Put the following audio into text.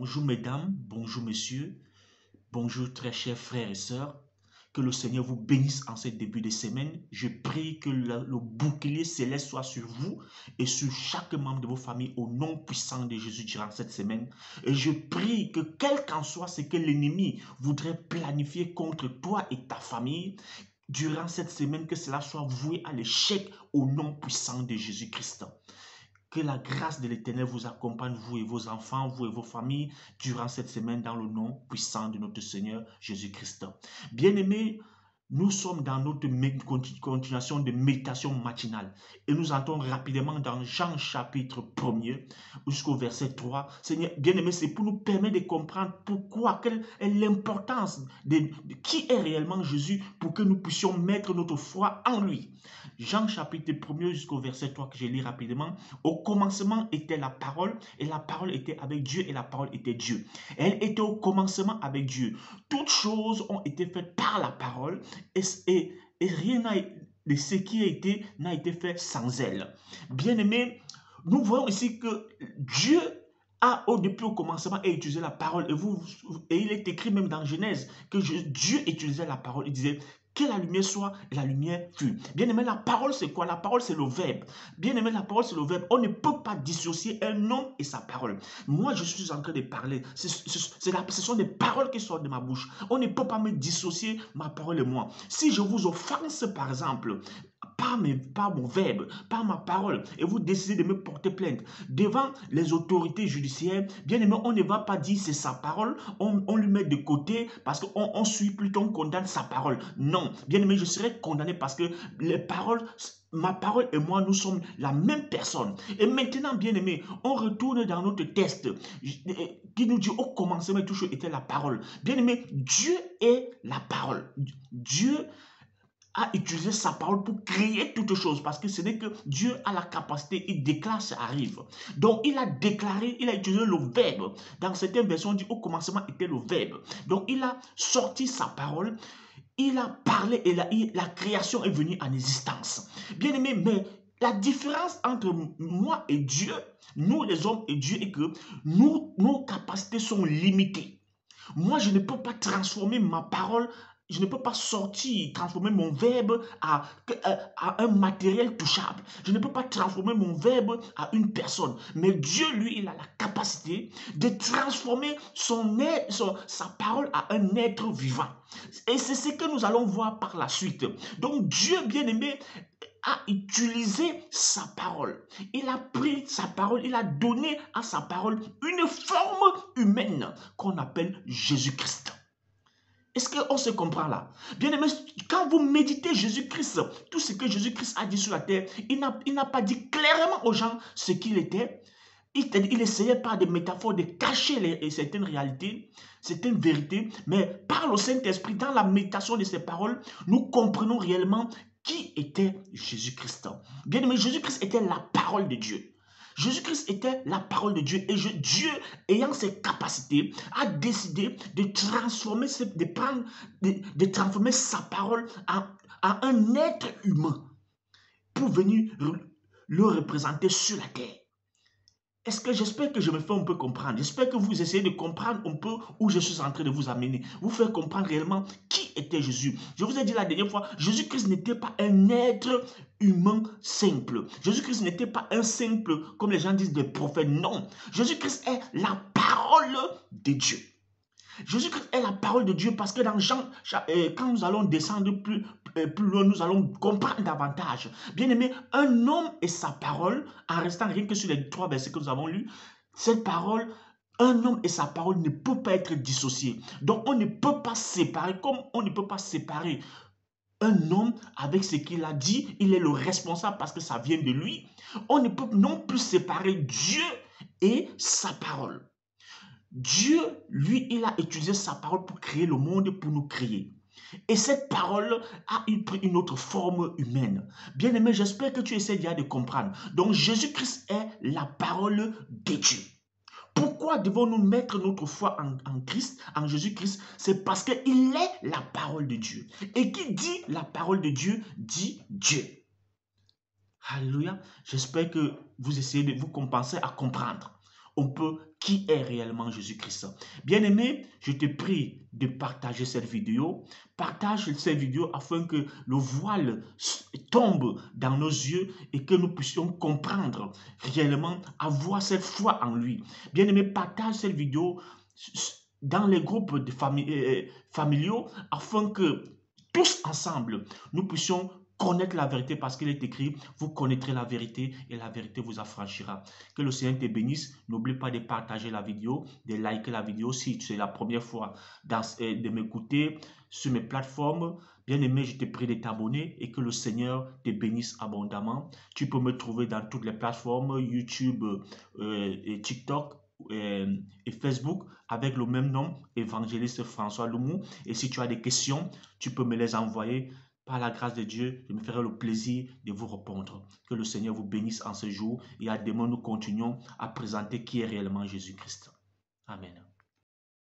Bonjour mesdames, bonjour messieurs, bonjour très chers frères et sœurs. Que le Seigneur vous bénisse en ce début de semaine. Je prie que le bouclier céleste soit sur vous et sur chaque membre de vos familles au nom puissant de Jésus durant cette semaine. Et je prie que quel qu'en soit ce que l'ennemi voudrait planifier contre toi et ta famille, durant cette semaine, que cela soit voué à l'échec au nom puissant de Jésus-Christ. Que la grâce de l'Éternel vous accompagne, vous et vos enfants, vous et vos familles, durant cette semaine, dans le nom puissant de notre Seigneur Jésus-Christ. Bien-aimés, nous sommes dans notre continuation de méditation matinale et nous entrons rapidement dans Jean chapitre 1er jusqu'au verset 3. Seigneur, bien-aimés, c'est pour nous permettre de comprendre pourquoi, quelle est l'importance de qui est réellement Jésus pour que nous puissions mettre notre foi en lui. Jean chapitre 1er jusqu'au verset 3 que je lis rapidement. Au commencement était la parole et la parole était avec Dieu et la parole était Dieu. Elle était au commencement avec Dieu. Toutes choses ont été faites par la parole et rien de ce qui a été n'a été fait sans elle. Bien-aimés, nous voyons ici que Dieu depuis au commencement a utilisé la parole et il est écrit même dans Genèse que Dieu utilisait la parole. Il disait que la lumière soit et la lumière fut. Bien aimé, la parole c'est quoi? La parole c'est le verbe. Bien aimé, la parole c'est le verbe. On ne peut pas dissocier un homme et sa parole. Moi je suis en train de parler. Ce sont des paroles qui sortent de ma bouche. On ne peut pas me dissocier ma parole et moi. Si je vous offense par exemple, par mon verbe, par ma parole, et vous décidez de me porter plainte devant les autorités judiciaires, bien aimé, on ne va pas dire c'est sa parole, on lui met de côté parce qu'on suit plutôt, on condamne sa parole. Non, bien aimé, je serai condamné parce que les paroles, ma parole et moi, nous sommes la même personne. Et maintenant, bien aimé, on retourne dans notre texte qui nous dit au commencement, tout chose était la parole. Bien aimé, Dieu est la parole. Dieu a utilisé sa parole pour créer toutes choses parce que ce n'est que Dieu a la capacité, il déclare, ça arrive. Donc il a déclaré, il a utilisé le verbe. Dans certaines versions, on dit au commencement était le verbe. Donc il a sorti sa parole, il a parlé et la création est venue en existence. Bien aimé, mais la différence entre moi et Dieu, nous les hommes et Dieu, est que nos capacités sont limitées. Moi, je ne peux pas transformer ma parole, je ne peux pas transformer mon verbe à un matériel touchable. Je ne peux pas transformer mon verbe à une personne. Mais Dieu, lui, il a la capacité de transformer sa parole à un être vivant. Et c'est ce que nous allons voir par la suite. Donc Dieu, bien-aimé, a utilisé sa parole. Il a pris sa parole, il a donné à sa parole une forme humaine qu'on appelle Jésus-Christ. Est-ce qu'on se comprend là? Bien aimé, quand vous méditez Jésus-Christ, tout ce que Jésus-Christ a dit sur la terre, il n'a pas dit clairement aux gens ce qu'il était. Il essayait par des métaphores de cacher certaines réalités, certaines vérités, mais par le Saint-Esprit, dans la méditation de ces paroles, nous comprenons réellement qui était Jésus-Christ. Bien aimé, Jésus-Christ était la parole de Dieu. Jésus-Christ était la parole de Dieu et Dieu, ayant ses capacités, a décidé de transformer, de transformer sa parole à un être humain pour venir le représenter sur la terre. Est-ce que j'espère que je me fais un peu comprendre? J'espère que vous essayez de comprendre un peu où je suis en train de vous amener. Vous faire comprendre réellement qui était Jésus. Je vous ai dit la dernière fois, Jésus-Christ n'était pas un être humain simple. Jésus-Christ n'était pas un simple, comme les gens disent, des prophètes. Non. Jésus-Christ est la parole de Dieu. Jésus-Christ est la parole de Dieu parce que dans Jean, quand nous allons descendre plus loin, nous allons comprendre davantage. Bien aimé, un homme et sa parole, en restant rien que sur les 3 versets que nous avons lus, cette parole, un homme et sa parole ne peut pas être dissociés. Donc on ne peut pas séparer, comme on ne peut pas séparer un homme avec ce qu'il a dit, il est le responsable parce que ça vient de lui. On ne peut non plus séparer Dieu et sa parole. Dieu, lui, il a utilisé sa parole pour créer le monde, pour nous créer. Et cette parole a pris une autre forme humaine. Bien aimé, j'espère que tu essaies déjà de comprendre. Donc, Jésus-Christ est la parole de Dieu. Pourquoi devons-nous mettre notre foi en Christ, en Jésus-Christ? C'est parce qu'il est la parole de Dieu. Et qui dit la parole de Dieu, dit Dieu. Alléluia. J'espère que vous essayez de vous compenser à comprendre. qui est réellement Jésus-Christ. Bien-aimé, je te prie de partager cette vidéo. Partage cette vidéo afin que le voile tombe dans nos yeux et que nous puissions comprendre réellement, avoir cette foi en lui. Bien-aimé, partage cette vidéo dans les groupes de familiaux afin que tous ensemble, nous puissions connaître la vérité parce qu'il est écrit, vous connaîtrez la vérité et la vérité vous affranchira. Que le Seigneur te bénisse. N'oublie pas de partager la vidéo, de liker la vidéo si c'est la première fois de m'écouter sur mes plateformes. Bien aimé, je te prie de t'abonner et que le Seigneur te bénisse abondamment. Tu peux me trouver dans toutes les plateformes, YouTube et TikTok et Facebook avec le même nom, évangéliste François Loumou. Et si tu as des questions, tu peux me les envoyer. Par la grâce de Dieu, je me ferai le plaisir de vous répondre. Que le Seigneur vous bénisse en ce jour et à demain nous continuons à présenter qui est réellement Jésus-Christ. Amen.